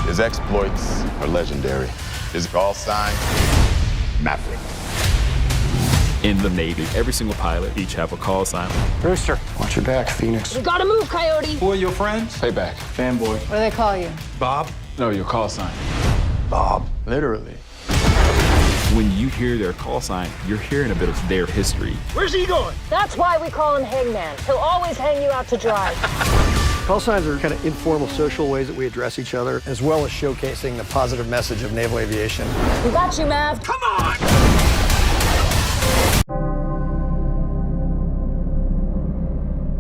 His exploits are legendary. His call sign, Maverick. In the Navy, every single pilot each have a call sign. Rooster, watch your back, Phoenix. You gotta move, Coyote. Who are your friends? Payback. Fanboy. What do they call you? Bob? No, your call sign. Bob. Literally. When you hear their call sign, you're hearing a bit of their history. Where's he going? That's why we call him Hangman. He'll always hang you out to dry. Call signs are kind of informal social ways that we address each other, as well as showcasing the positive message of naval aviation. We got you, Mav. Come on!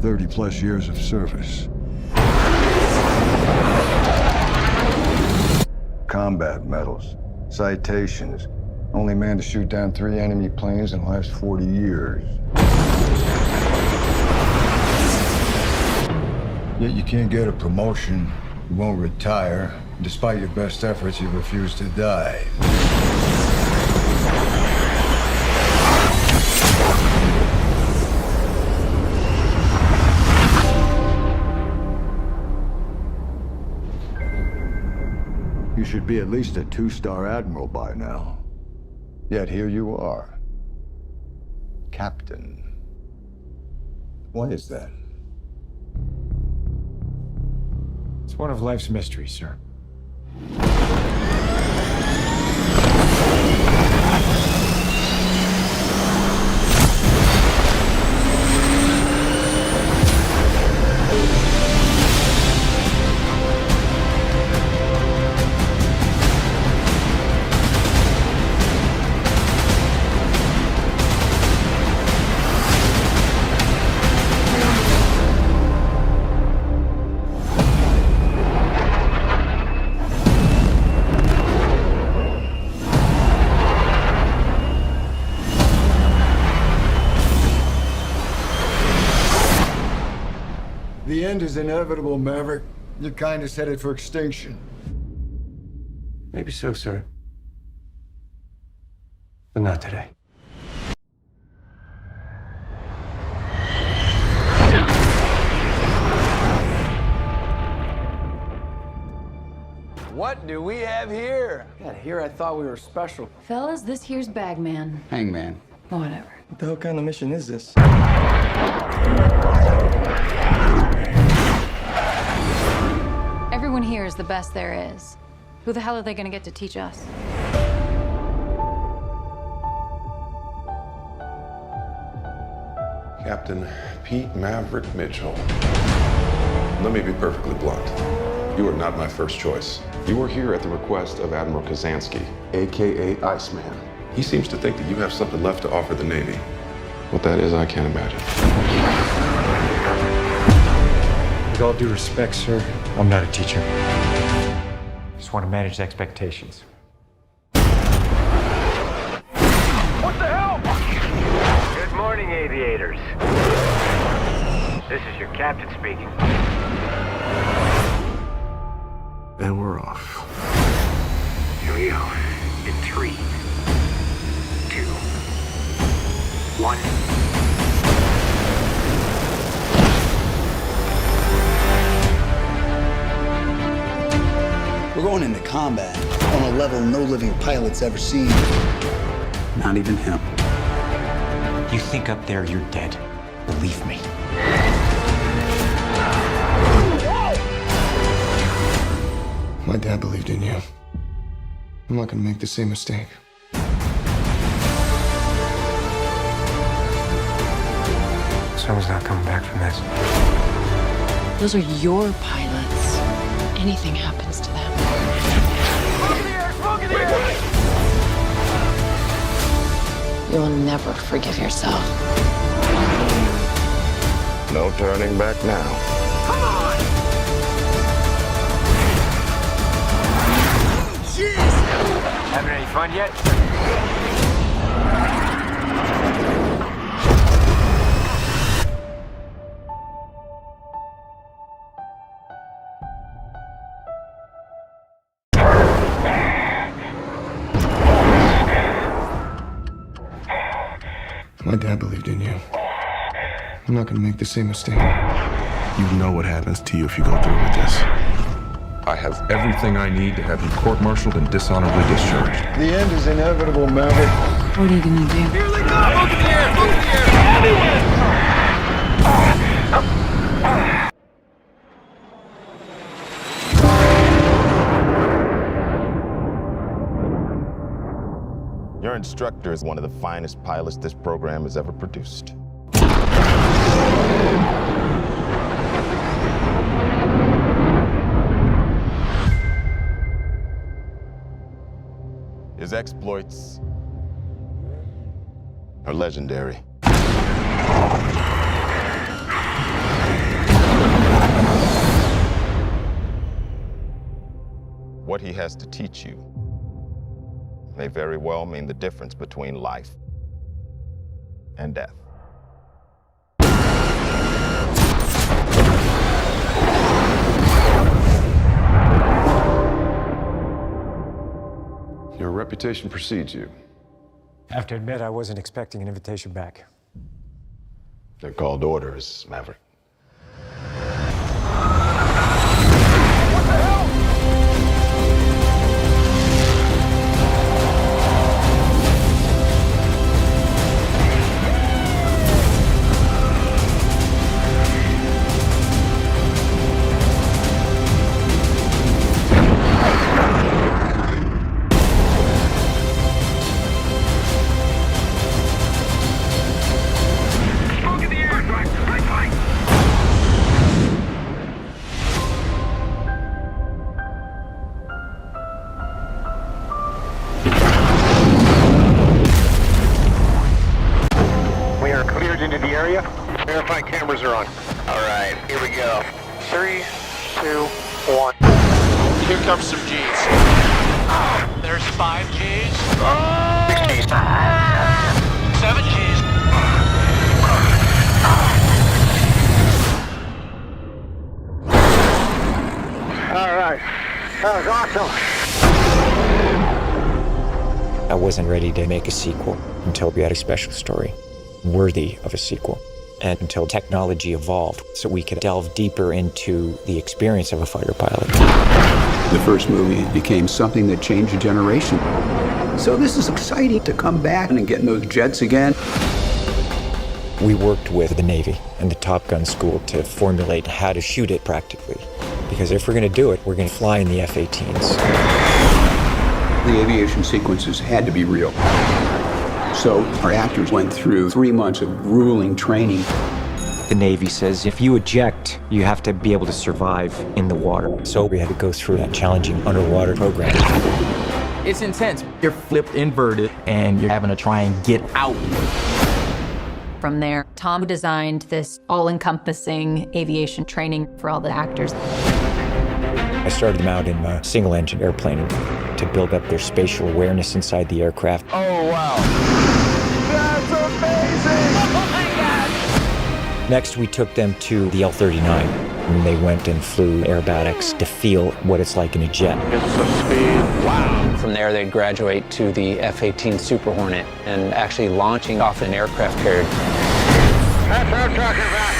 30+ years of service. Combat medals, citations. Only man to shoot down 3 enemy planes in the last 40 years. Yet you can't get a promotion, you won't retire. Despite your best efforts, you refuse to die. You should be at least a 2-star admiral by now. Yet here you are. Captain. Why is that? It's one of life's mysteries, sir. The end is inevitable, Maverick. Your kind is headed for extinction. Maybe so, sir. But not today. What do we have here? Yeah, here I thought we were special. Fellas, this here's Bagman. Hangman. Whatever. What the hell kind of mission is this? Everyone here is the best there is. Who the hell are they gonna get to teach us? Captain Pete Maverick Mitchell. Let me be perfectly blunt. You are not my first choice. You are here at the request of Admiral Kazansky, AKA Iceman. He seems to think that you have something left to offer the Navy. What that is, I can't imagine. With all due respect, sir, I'm not a teacher. Just want to manage expectations. What the hell? Good morning, aviators. This is your captain speaking. And we're off. Here we go. In 3, 2, 1. We're going into combat on a level no living pilot's ever seen. Not even him. You think up there you're dead. Believe me. My dad believed in you. I'm not gonna make the same mistake. Someone's not coming back from this. Those are your pilots. Anything happens to them. You'll never forgive yourself. No turning back now. Come on! Jeez! Having any fun yet? My dad believed in you. I'm not gonna make the same mistake. You know what happens to you if you go through with this. I have everything I need to have you court-martialed and dishonorably discharged. The end is inevitable, Maverick. What are you gonna do? Nearly done! Look in the air! Look in the air! Your instructor is one of the finest pilots this program has ever produced. His exploits are legendary. What he has to teach you may very well mean the difference between life and death. Your reputation precedes you. I have to admit, I wasn't expecting an invitation back. They're called orders, Maverick. We are cleared into the area. Verify cameras are on. All right, here we go. 3, 2, 1. Here comes some G's. There's 5 G's. 6 Gs. 7 G's. All right. That was awesome. I wasn't ready to make a sequel until we had a special story worthy of a sequel, and until technology evolved so we could delve deeper into the experience of a fighter pilot. The first movie became something that changed a generation. So this is exciting to come back and get in those jets again. We worked with the Navy and the Top Gun school to formulate how to shoot it practically. Because if we're going to do it, we're going to fly in the F-18s. The aviation sequences had to be real. So our actors went through 3 months of grueling training. The Navy says if you eject, you have to be able to survive in the water. So we had to go through that challenging underwater program. It's intense. You're flipped inverted and you're having to try and get out. From there, Tom designed this all-encompassing aviation training for all the actors. I started them out in a single-engine airplane to build up their spatial awareness inside the aircraft. Oh, wow. That's amazing! Oh, my God! Next, we took them to the L-39, and they went and flew aerobatics to feel what it's like in a jet. Get some speed. Wow. From there, they'd graduate to the F-18 Super Hornet and actually launching off an aircraft carrier. That's what I'm talking about.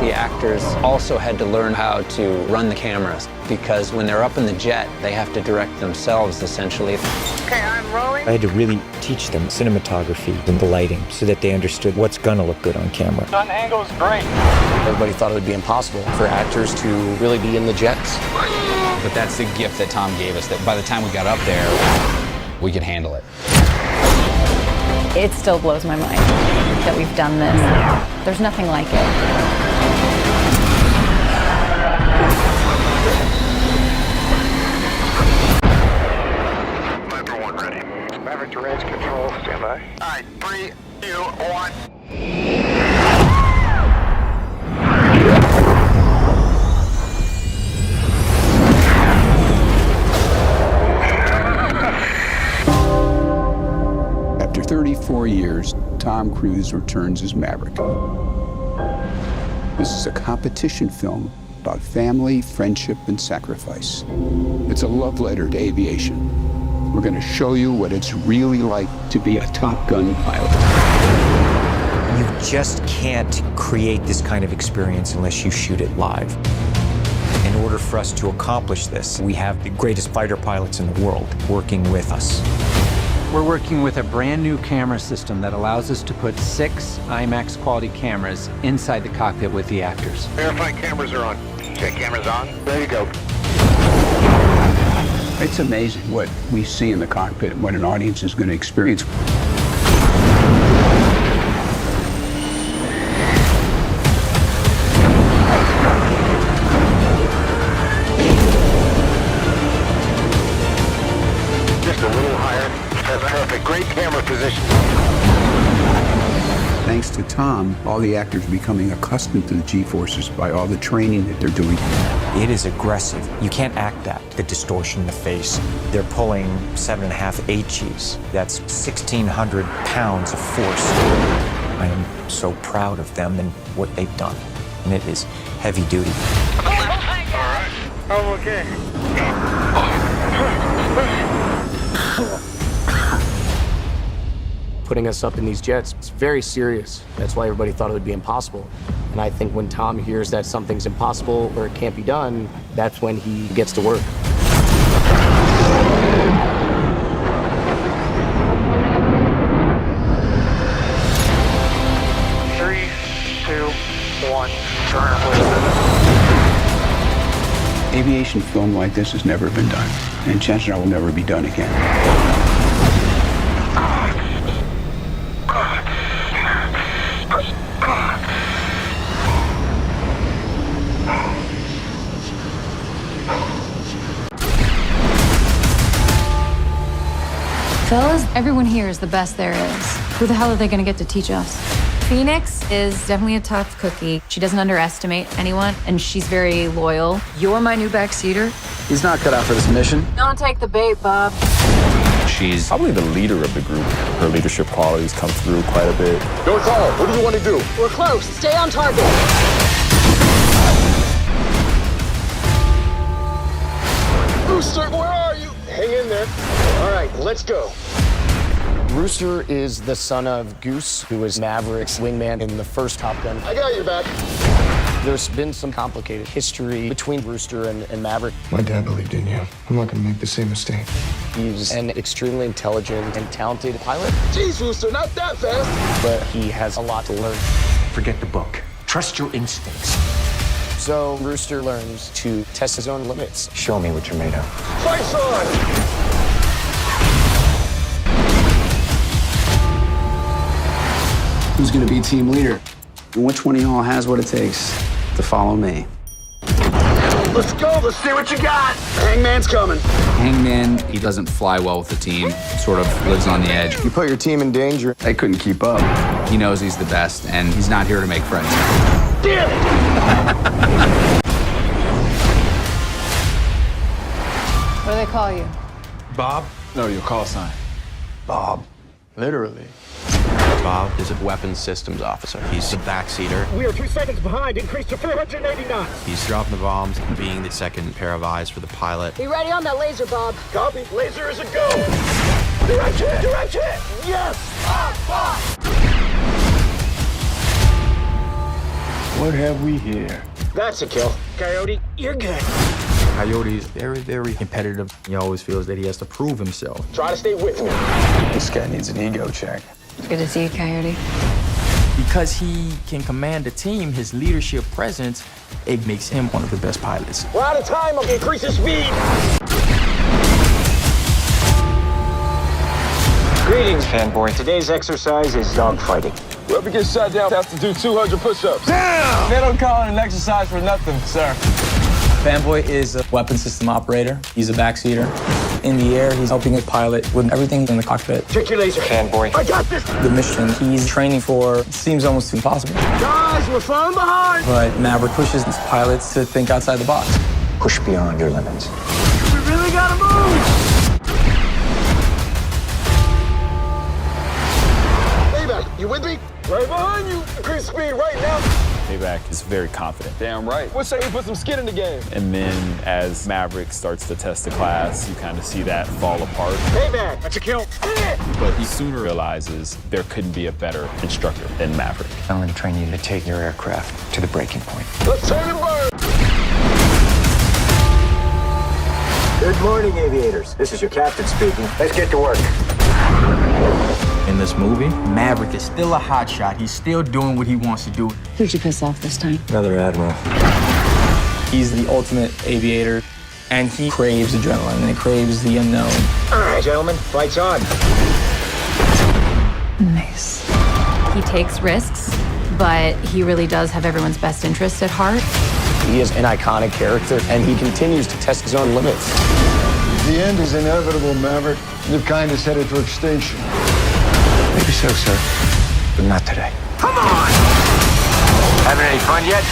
The actors also had to learn how to run the cameras because when they're up in the jet, they have to direct themselves essentially. Okay, I'm rolling. I had to really teach them cinematography and the lighting so that they understood what's gonna look good on camera. Gun angle's great. Everybody thought it would be impossible for actors to really be in the jets. But that's the gift that Tom gave us, that by the time we got up there, we could handle it. It still blows my mind that we've done this. There's nothing like it. Maverick to range control, stand by. All right, 3, 2, 1. After 34 years, Tom Cruise returns as Maverick. This is a competition film about family, friendship, and sacrifice. It's a love letter to aviation. We're going to show you what it's really like to be a Top Gun pilot. You've just can't create this kind of experience unless you shoot it live. In order for us to accomplish this, we have the greatest fighter pilots in the world working with us. We're working with a brand new camera system that allows us to put 6 IMAX quality cameras inside the cockpit with the actors. Verify cameras are on. Check cameras on. There you go. It's amazing what we see in the cockpit and what an audience is going to experience. Just a little higher. That's perfect. Great camera position. Thanks to Tom, all the actors are becoming accustomed to the G-forces by all the training that they're doing. It is aggressive. You can't act that. The distortion in the face. They're pulling 7.5 HEs. That's 1,600 pounds of force. I am so proud of them and what they've done. And it is heavy duty. All right. I'm okay. Putting us up in these jets, it's very serious. That's why everybody thought it would be impossible. And I think when Tom hears that something's impossible or it can't be done, that's when he gets to work. Three, two, one. Aviation film like this has never been done, and chances are will never be done again. Fellas, everyone here is the best there is. Who the hell are they gonna get to teach us? Phoenix is definitely a tough cookie. She doesn't underestimate anyone, and she's very loyal. You're my new backseater. He's not cut out for this mission. Don't take the bait, Bob. She's probably the leader of the group. Her leadership qualities come through quite a bit. Your call. What do you want to do? We're close. Stay on target. Rooster, where are you? Hang in there. All right, let's go. Rooster is the son of Goose, who was Maverick's wingman in the first Top Gun. I got your back. There's been some complicated history between Rooster and Maverick. My dad believed in you. I'm not gonna make the same mistake. He's an extremely intelligent and talented pilot, Jeez, Rooster, not that fast. but he has a lot to learn. Forget the book. Trust your instincts. So Rooster learns to test his own limits. Show me what you're made of. Fight's on. Who's going to be team leader? And which one of y'all has what it takes to follow me? Let's go. Let's see what you got. Hangman's coming. Hangman, he doesn't fly well with the team, sort of lives on the edge. You put your team in danger. They couldn't keep up. He knows he's the best, and he's not here to make friends. Damn it. What do they call you? Bob? No, your call sign. Bob. Literally. Bob is a weapons systems officer. He's the backseater. We are 2 seconds behind. Increase to 480 knots. He's dropping the bombs and being the second pair of eyes for the pilot. Be ready on that laser, Bob. Copy. Laser is a go. Direct hit. Direct hit. Yes. What have we here? That's a kill. Coyote, you're good. Coyote is very, very competitive. He always feels that he has to prove himself. Try to stay with me. This guy needs an ego check. Good to see you, Coyote. Because he can command a team, his leadership presence, it makes him one of the best pilots. We're out of time. I'll increase the speed. Greetings, fanboy. Today's exercise is dogfighting. Whoever gets shot down has to do 200 push-ups. Damn! They don't call it an exercise for nothing, sir. Fanboy is a weapon system operator. He's a backseater. In the air, he's helping a pilot with everything in the cockpit. Check your laser. Fanboy. I got this. The mission he's training for seems almost impossible. Guys, we're falling behind. But Maverick pushes his pilots to think outside the box. Push beyond your limits. We really gotta move. Payback, you with me? Right behind you. Increase speed right now. Payback is very confident. Damn right. What say we put some skin in the game? And then as Maverick starts to test the class, you kind of see that fall apart. Payback. That's a kill. But he sooner realizes there couldn't be a better instructor than Maverick. I'm going to train you to take your aircraft to the breaking point. Let's turn and burn. Good morning, aviators. This is your captain speaking. Let's get to work. In this movie, Maverick is still a hotshot. He's still doing what he wants to do. Who'd you piss off this time? Another admiral. He's the ultimate aviator, and he craves adrenaline, and he craves the unknown. All right, gentlemen, flight's on. Nice. He takes risks, but he really does have everyone's best interest at heart. He is an iconic character, and he continues to test his own limits. The end is inevitable, Maverick. Your kind is headed for extinction. Maybe so, sir. But not today. Come on! Having any fun yet?